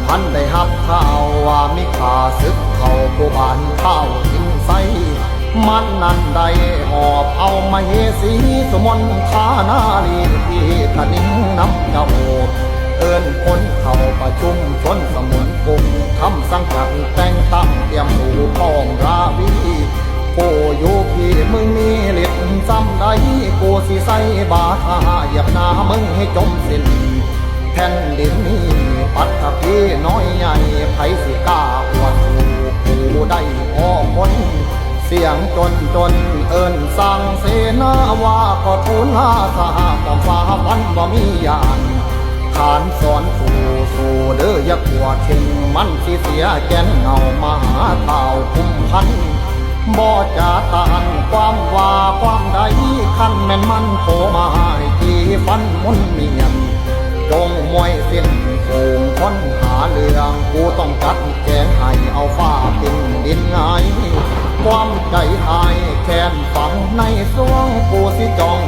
พันได้หับข่าวว่ามีข่าศึกเข้าผู้บ้านเท่าทิ้งใสมันนั้นได้หอบเอามาเฮสีสมนทานาลีที่ขนิ่งน้ำเจ้าเอิ้นคนเข้าประชุมชนสมุนกลุ่มทำสังกัดแต่งตั้งเตรียมสู่พ้องราวีผู้อยู่พี่มึงมีฤทธิ์ซ้ำใดกูสิใส่บาทาเหยียบหน้ามึงให้จมสิ้นแผ่นดินนี้ปัตตภีน้อยใหญ่ไผสิกล้าอวดสู่ผู้ได้พอคนเสียงจนเอิ้นสั่งเสนาว่าก็ทูลลาสหกับฟ้าฟันบ่มียานขานสอนสู่เด้ออย่ากลัวเข่งมันสิเสียแก่นเงามาหาเท่าคุมพันบ่จะตานความว่าความใดคันแม่นมันโผมาให้ที่ฟันมุนเมียนจงมวยสิ้นฝูงคนหาเรื่องกูต้องจัดแกงให้เอาฟ้าเป็นดินง่ายความใจหายแค้นฝังในสวงกูสิจอง